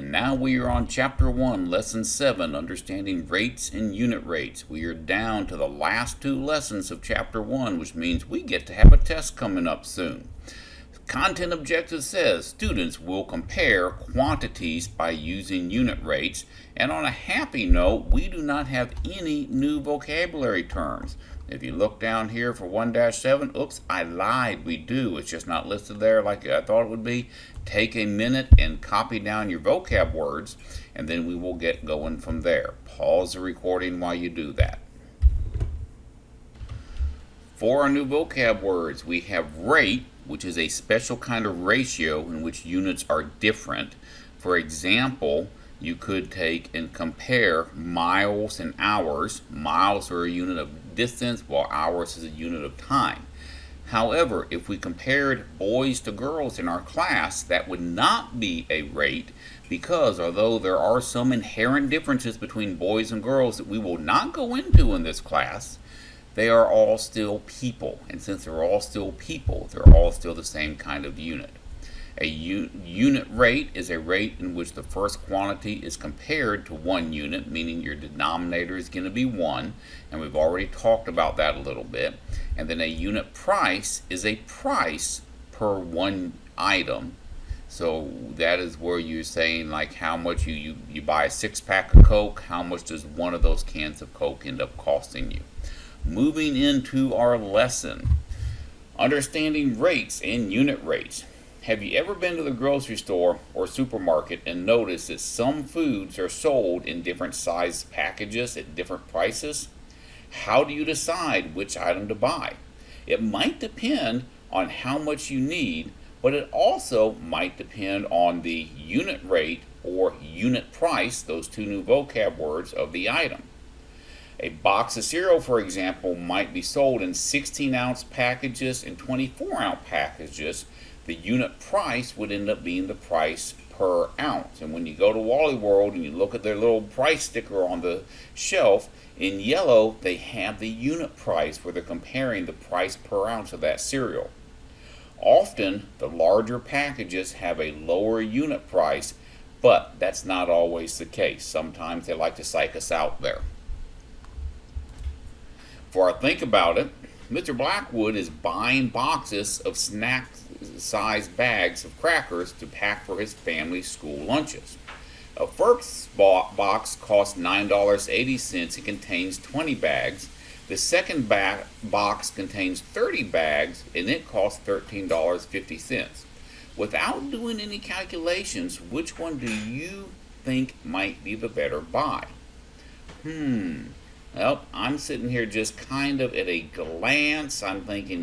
And now we are on Chapter 1, Lesson 7, Understanding Rates and Unit Rates. We are down to the last two lessons of Chapter 1, which means we get to have a test coming up soon. Content objective says students will compare quantities by using unit rates, and on a happy note, we do not have any new vocabulary terms. If you look down here for 1-7, oops, I lied, we do. It's just not listed there like I thought it would be. Take a minute and copy down your vocab words, and then we will get going from there. Pause the recording while you do that. For our new vocab words, we have rate, which is a special kind of ratio in which units are different. For example, you could take and compare miles and hours. Miles are a unit of distance, while hours is a unit of time. However, if we compared boys to girls in our class, that would not be a rate, because although there are some inherent differences between boys and girls that we will not go into in this class, they are all still people. And since they're all still people, they're all still the same kind of unit. A unit rate is a rate in which the first quantity is compared to one unit, meaning your denominator is going to be 1, and we've already talked about that a little bit. And then a unit price is a price per one item. So that is where you're saying like how much you buy a 6-pack of Coke, how much does one of those cans of Coke end up costing you? Moving into our lesson, understanding rates and unit rates. Have you ever been to the grocery store or supermarket and noticed that some foods are sold in different size packages at different prices? How do you decide which item to buy? It might depend on how much you need, but it also might depend on the unit rate or unit price, those two new vocab words, of the item. A box of cereal, for example, might be sold in 16-ounce packages and 24-ounce packages. The unit price would end up being the price per ounce. And when you go to Wally World and you look at their little price sticker on the shelf, in yellow they have the unit price where they're comparing the price per ounce of that cereal. Often the larger packages have a lower unit price, but that's not always the case. Sometimes they like to psych us out there. For our think about it, Mr. Blackwood is buying boxes of snack-sized bags of crackers to pack for his family's school lunches. A first box costs $9.80 and contains 20 bags. The second box contains 30 bags and it costs $13.50. Without doing any calculations, which one do you think might be the better buy? Well, I'm sitting here just kind of at a glance. I'm thinking,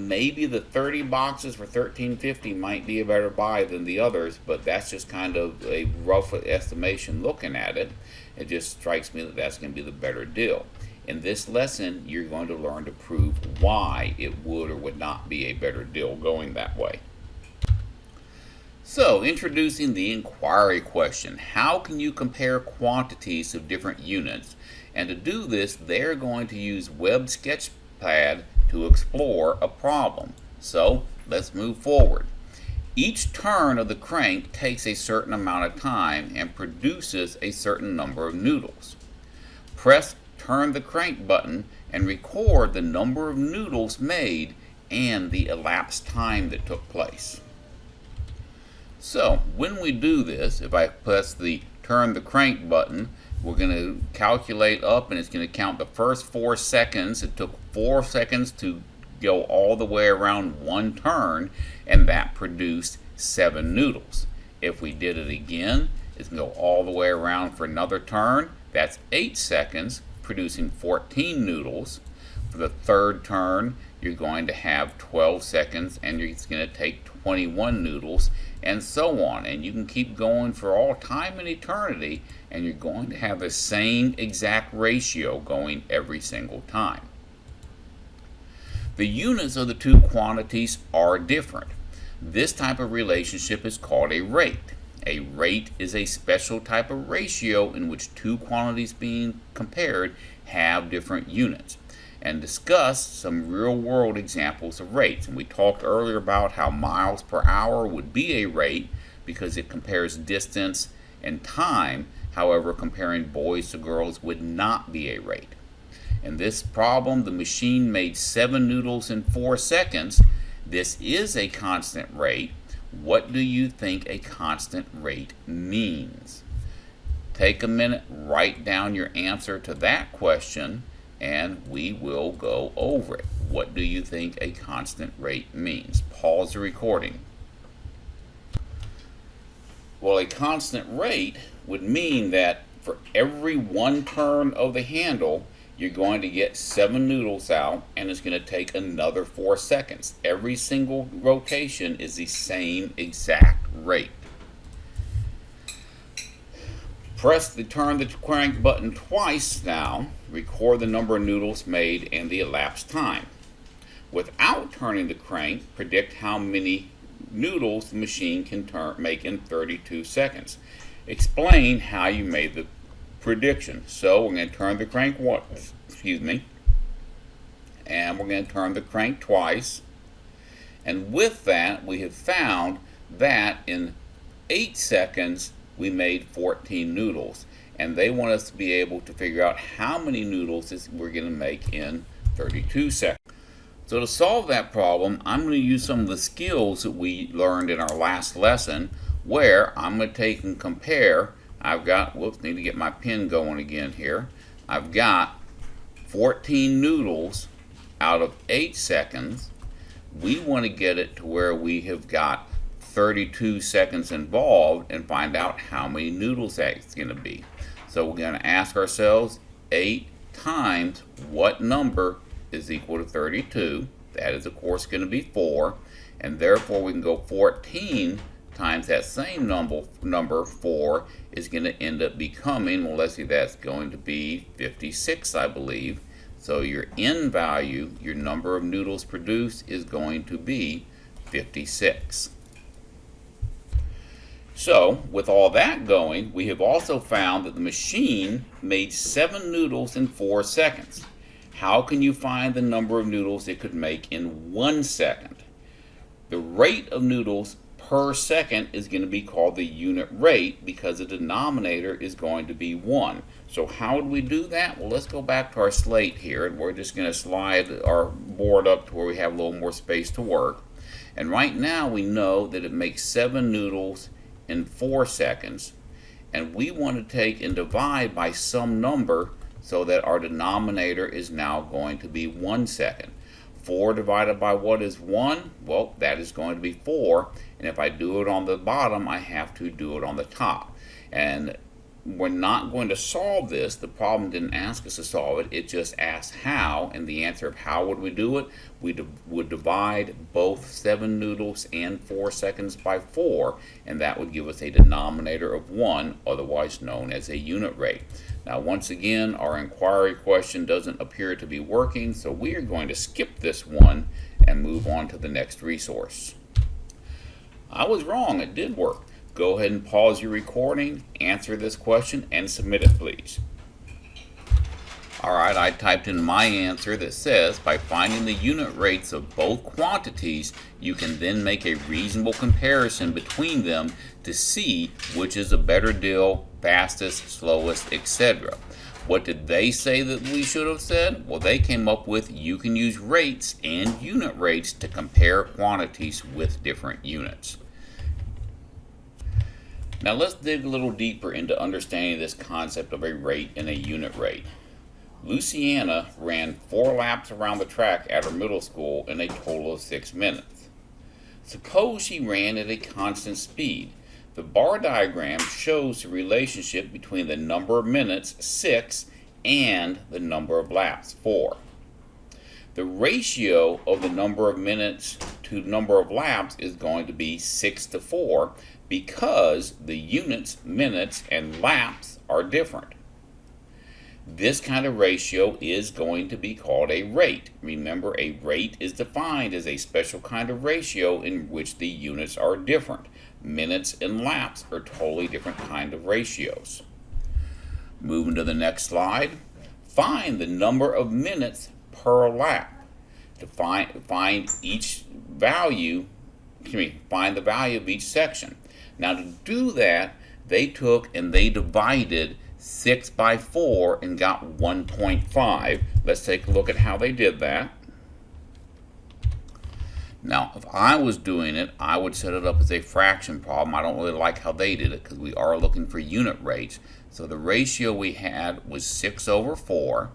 maybe the 30 boxes for $13.50 might be a better buy than the others, but that's just kind of a rough estimation looking at it. It just strikes me that that's going to be the better deal. In this lesson, you're going to learn to prove why it would or would not be a better deal going that way. So, introducing the inquiry question. How can you compare quantities of different units? And to do this, they're going to use Web Sketchpad to explore a problem. So, let's move forward. Each turn of the crank takes a certain amount of time and produces a certain number of noodles. Press turn the crank button and record the number of noodles made and the elapsed time that took place. So when we do this, if I press the turn the crank button, we're going to calculate up and it's going to count the first 4 seconds. It took 4 seconds to go all the way around one turn, and that produced 7 noodles. If we did it again, it's going to go all the way around for another turn. That's 8 seconds, producing 14 noodles. For the third turn, you're going to have 12 seconds, and it's going to take 21 noodles, and so on. And you can keep going for all time and eternity, and you're going to have the same exact ratio going every single time. The units of the two quantities are different. This type of relationship is called a rate. A rate is a special type of ratio in which two quantities being compared have different units. And discuss some real-world examples of rates. And we talked earlier about how miles per hour would be a rate because it compares distance and time. However, comparing boys to girls would not be a rate. In this problem, the machine made 7 noodles in 4 seconds. This is a constant rate. What do you think a constant rate means? Take a minute, write down your answer to that question, and we will go over it. What do you think a constant rate means? Pause the recording. Well, a constant rate would mean that for every 1 turn of the handle, you're going to get 7 noodles out, and it's going to take another 4 seconds. Every single rotation is the same exact rate. Turn the crank button twice now. Record the number of noodles made and the elapsed time. Without turning the crank, predict how many noodles the machine can make in 32 seconds. Explain how you made the prediction. So we're going to turn the crank once, and we're going to turn the crank twice. And with that, we have found that in 8 seconds we made 14 noodles, and they want us to be able to figure out how many noodles we're going to make in 32 seconds. So to solve that problem, I'm going to use some of the skills that we learned in our last lesson, where I'm going to take and compare. I've got, need to get my pen going again here. I've got 14 noodles out of 8 seconds. We want to get it to where we have got 32 seconds involved and find out how many noodles that's going to be. So we're going to ask ourselves 8 times what number is equal to 32. That is, of course, going to be 4. And therefore, we can go 14 times that same number 4 is going to end up becoming, well, let's see, that's going to be 56, I believe. So your N value, your number of noodles produced, is going to be 56. So, with all that going, we have also found that the machine made 7 noodles in 4 seconds. How can you find the number of noodles it could make in 1 second? The rate of noodles per second is going to be called the unit rate, because the denominator is going to be 1. So how would we do that? Well, let's go back to our slate here, and we're just going to slide our board up to where we have a little more space to work. And right now we know that it makes 7 noodles in 4 seconds, and we want to take and divide by some number so that our denominator is now going to be 1 second. 4 divided by what is 1? Well, that is going to be 4, and if I do it on the bottom, I have to do it on the top. And we're not going to solve this. The problem didn't ask us to solve it. It just asked how, and the answer of how would we do it? We would divide both 7 noodles and 4 seconds by 4, and that would give us a denominator of 1, otherwise known as a unit rate. Now, once again, our inquiry question doesn't appear to be working, so we are going to skip this one and move on to the next resource. I was wrong, it did work. Go ahead and pause your recording, answer this question, and submit it, please. Alright, I typed in my answer that says, by finding the unit rates of both quantities, you can then make a reasonable comparison between them to see which is a better deal, fastest, slowest, etc. What did they say that we should have said? Well, they came up with you can use rates and unit rates to compare quantities with different units. Now let's dig a little deeper into understanding this concept of a rate and a unit rate. Luciana ran 4 laps around the track at her middle school in a total of 6 minutes. Suppose she ran at a constant speed. The bar diagram shows the relationship between the number of minutes, 6, and the number of laps, 4. The ratio of the number of minutes to number of laps is going to be 6 to 4 because the units, minutes, and laps are different. This kind of ratio is going to be called a rate. Remember, a rate is defined as a special kind of ratio in which the units are different. Minutes and laps are totally different kind of ratios. Moving to the next slide. Find the number of minutes per lap. To find the value of each section. Now to do that, they took and they divided 6 by 4 and got 1.5. Let's take a look at how they did that. Now, if I was doing it, I would set it up as a fraction problem. I don't really like how they did it because we are looking for unit rates. So the ratio we had was 6 over 4,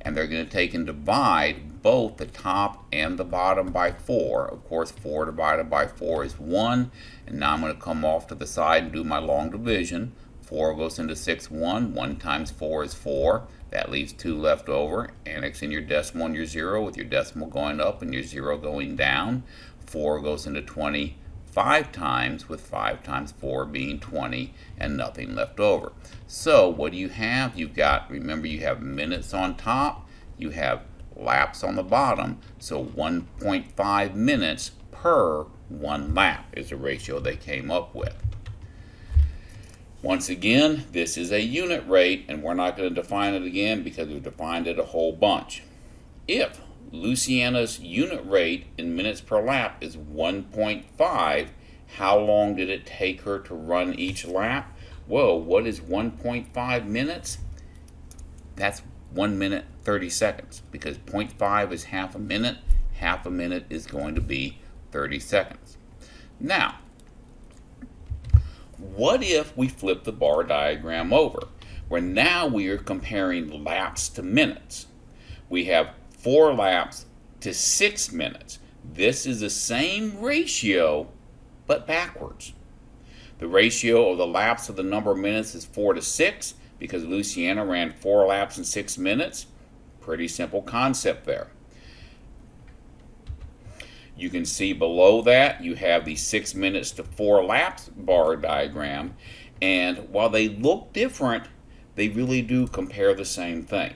and they're going to take and divide both the top and the bottom by 4. Of course, 4 divided by 4 is 1, and now I'm going to come off to the side and do my long division. 4 goes into 6, 1. 1 times 4 is 4. That leaves 2 left over. Annex in your decimal and your 0 with your decimal going up and your 0 going down. 4 goes into 20 5 times, with 5 times 4 being 20 and nothing left over. So what do you have? You've got, remember, you have minutes on top, you have laps on the bottom. So 1.5 minutes per 1 lap is the ratio they came up with. Once again, this is a unit rate, and we're not going to define it again because we've defined it a whole bunch. If Luciana's unit rate in minutes per lap is 1.5, how long did it take her to run each lap? Well, what is 1.5 minutes? That's 1 minute 30 seconds, because 0.5 is half a minute. Half a minute is going to be 30 seconds. Now, what if we flip the bar diagram over, where now we are comparing laps to minutes? We have 4 laps to 6 minutes. This is the same ratio, but backwards. The ratio of the laps of the number of minutes is 4 to 6, because Luciana ran 4 laps in 6 minutes. Pretty simple concept there. You can see below that you have the 6 minutes to 4 laps bar diagram, and while they look different, they really do compare the same thing.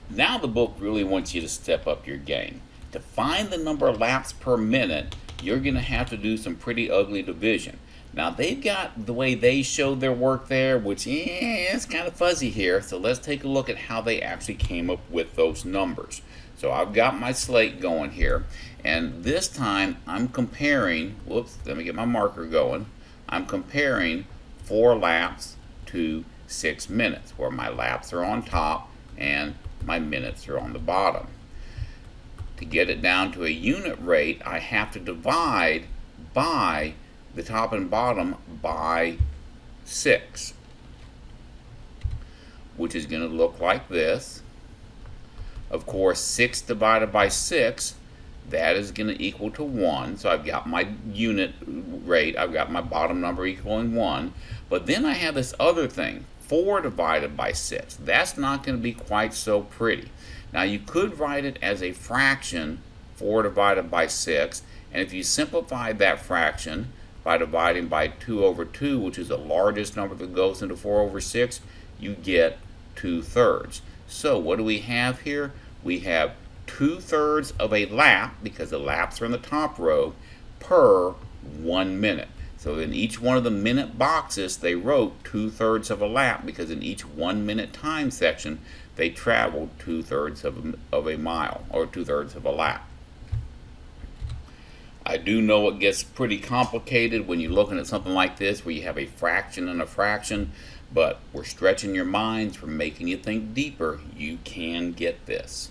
Now the book really wants you to step up your game. To find the number of laps per minute, you're going to have to do some pretty ugly division. Now they've got the way they showed their work there, which it's kind of fuzzy here, so let's take a look at how they actually came up with those numbers. So I've got my slate going here, and this time I'm comparing, whoops, let me get my marker going. I'm comparing 4 laps to 6 minutes, where my laps are on top and my minutes are on the bottom. To get it down to a unit rate, I have to divide by the top and bottom by 6, which is going to look like this. Of course, 6 divided by 6, that is going to equal to 1. So I've got my unit rate, I've got my bottom number equaling 1. But then I have this other thing, 4 divided by 6. That's not going to be quite so pretty. Now you could write it as a fraction, 4 divided by 6. And if you simplify that fraction by dividing by 2 over 2, which is the largest number that goes into 4 over 6, you get 2/3. So what do we have here? We have 2/3 of a lap, because the laps are in the top row, per 1 minute. So in each one of the minute boxes, they wrote 2/3 of a lap, because in each 1 minute time section, they traveled 2/3 of a mile, or 2/3 of a lap. I do know it gets pretty complicated when you're looking at something like this, where you have a fraction and a fraction, but we're stretching your minds, we're making you think deeper. You can get this.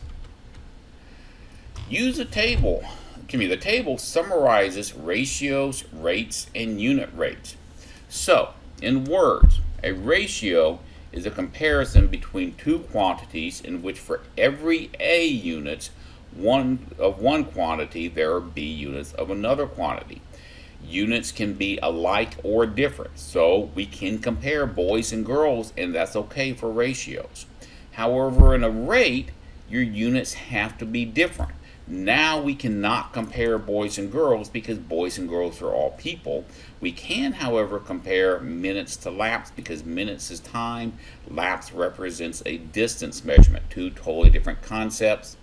Use a table. The table summarizes ratios, rates, and unit rates. So, in words, a ratio is a comparison between 2 quantities in which for every A units of one quantity, there are B units of another quantity. Units can be alike or different, so we can compare boys and girls, and that's okay for ratios. However, in a rate, your units have to be different. Now we cannot compare boys and girls because boys and girls are all people. We can, however, compare minutes to laps because minutes is time, laps represents a distance measurement, 2 totally different concepts.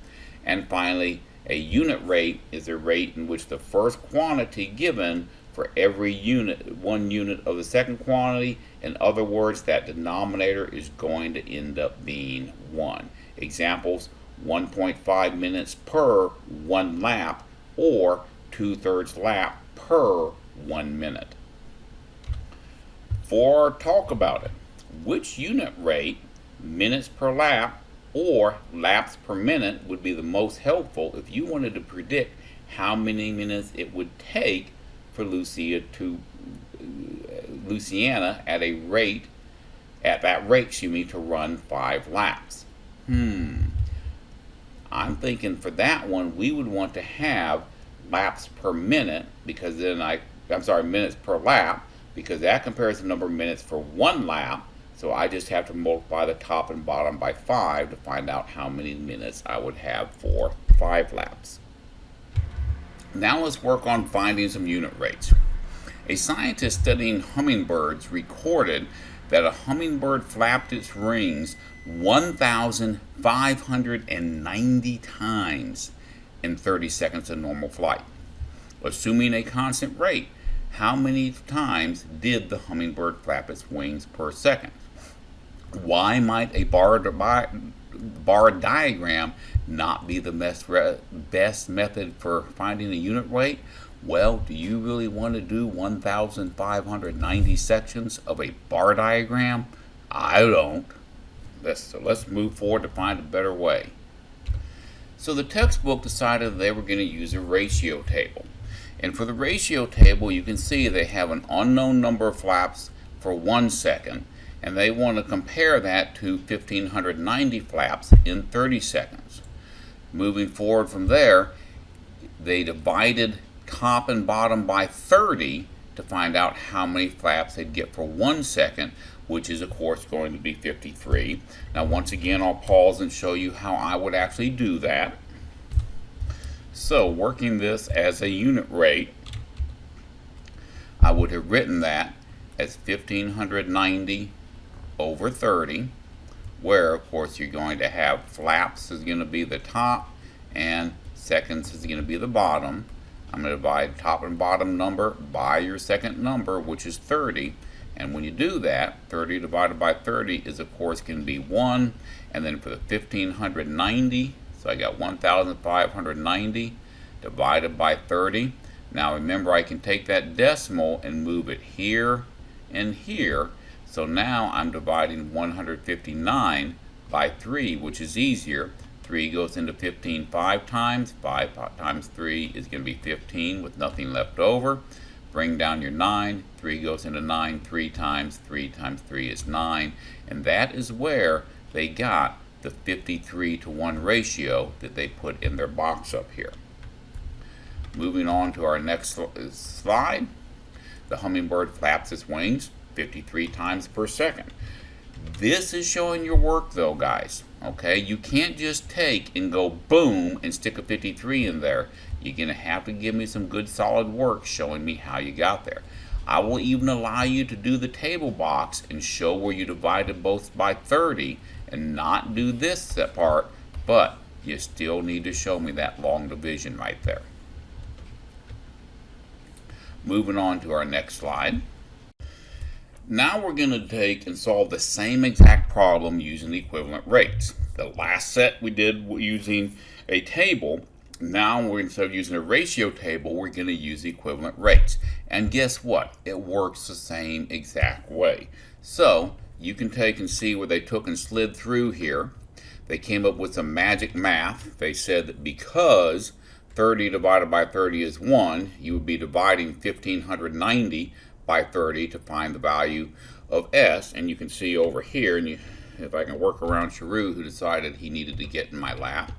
And finally, a unit rate is a rate in which the first quantity given for every unit, 1 unit of the second quantity. In other words, that denominator is going to end up being 1. Examples: 1.5 minutes per 1 lap, or 2/3 lap per 1 minute. For talk about it, which unit rate, minutes per lap, or laps per minute would be the most helpful if you wanted to predict how many minutes it would take for Louisiana at that rate, to run 5 laps? I'm thinking for that one we would want to have laps per minute, because then minutes per lap, because that compares the number of minutes for 1 lap. So I just have to multiply the top and bottom by 5 to find out how many minutes I would have for 5 laps. Now let's work on finding some unit rates. A scientist studying hummingbirds recorded that a hummingbird flapped its wings 1,590 times in 30 seconds of normal flight. Assuming a constant rate, how many times did the hummingbird flap its wings per second? Why might a bar diagram not be the best method for finding a unit rate? Well, do you really want to do 1,590 sections of a bar diagram? I don't. So let's move forward to find a better way. So the textbook decided they were going to use a ratio table. And for the ratio table, you can see they have an unknown number of flaps for 1 second, and they want to compare that to 1,590 flaps in 30 seconds. Moving forward from there, they divided top and bottom by 30 to find out how many flaps they'd get for 1 second, which is of course going to be 53. Now once again, I'll pause and show you how I would actually do that. So working this as a unit rate, I would have written that as 1,590 over 30, where of course you're going to have flaps is going to be the top and seconds is going to be the bottom. I'm going to divide top and bottom number by your second number, which is 30. And when you do that, 30 divided by 30 is of course going to be 1. And then for the 1,590, so I got 1,590 divided by 30. Now remember, I can take that decimal and move it here and here. So now I'm dividing 159 by 3, which is easier. 3 goes into 15 5 times. 5 times 3 is going to be 15 with nothing left over. Bring down your 9. 3 goes into 9 3 times. 3 times 3 is 9. And that is where they got the 53-to-1 ratio that they put in their box up here. Moving on to our next slide. The hummingbird flaps its wings 53 times per second. This is showing your work though, guys. Okay, you can't just take and go boom and stick a 53 in there. You're going to have to give me some good solid work showing me how you got there. I will even allow you to do the table box and show where you divided both by 30 and not do this part, but you still need to show me that long division right there. Moving on to our next slide. Now we're going to take and solve the same exact problem using the equivalent rates. The last set we did using a table. Now instead of using a ratio table, we're going to use the equivalent rates. And guess what? It works the same exact way. So you can take and see where they took and slid through here. They came up with some magic math. They said that because 30 divided by 30 is 1, you would be dividing 1,590 by 30 to find the value of S. And you can see over here, and if I can work around Sharu, who decided he needed to get in my lap,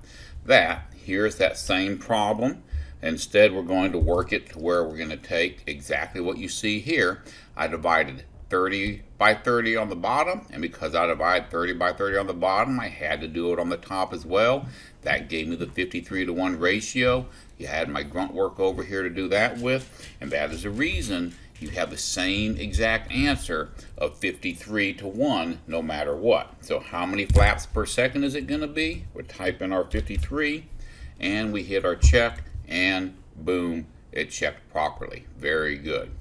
that here's that same problem. Instead, we're going to work it to where we're going to take exactly what you see here. I divided 30 by 30 on the bottom, and because I divided 30 by 30 on the bottom, I had to do it on the top as well. That gave me the 53-to-1 ratio. You had my grunt work over here to do that with, and that is the reason you have the same exact answer of 53-to-1 no matter what. So how many flaps per second is it going to be? We type in our 53 and we hit our check, and boom, it checked properly. Very good.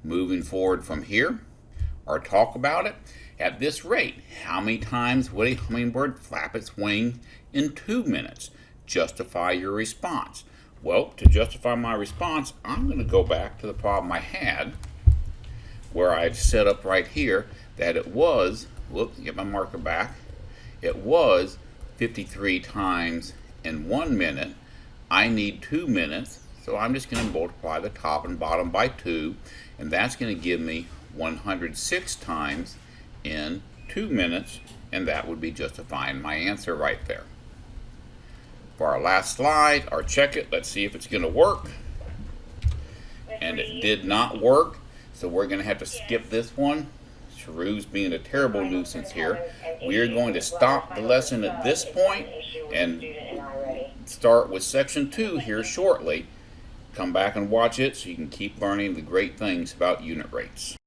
Moving forward from here, our talk about it. At this rate, how many times would a hummingbird flap its wing in 2 minutes? Justify your response. Well, to justify my response, I'm going to go back to the problem I had where I'd set up right here that it was, whoops, get my marker back, it was 53 times in 1 minute. I need 2 minutes, so I'm just going to multiply the top and bottom by 2, and that's going to give me 106 times in 2 minutes, and that would be justifying my answer right there. For our last slide, or check it, let's see if it's going to work. And it did not work, so we're going to have to skip this one. Sharoo's being a terrible nuisance here. We are going to stop the lesson at this point and start with section 2 here shortly. Come back and watch it so you can keep learning the great things about unit rates.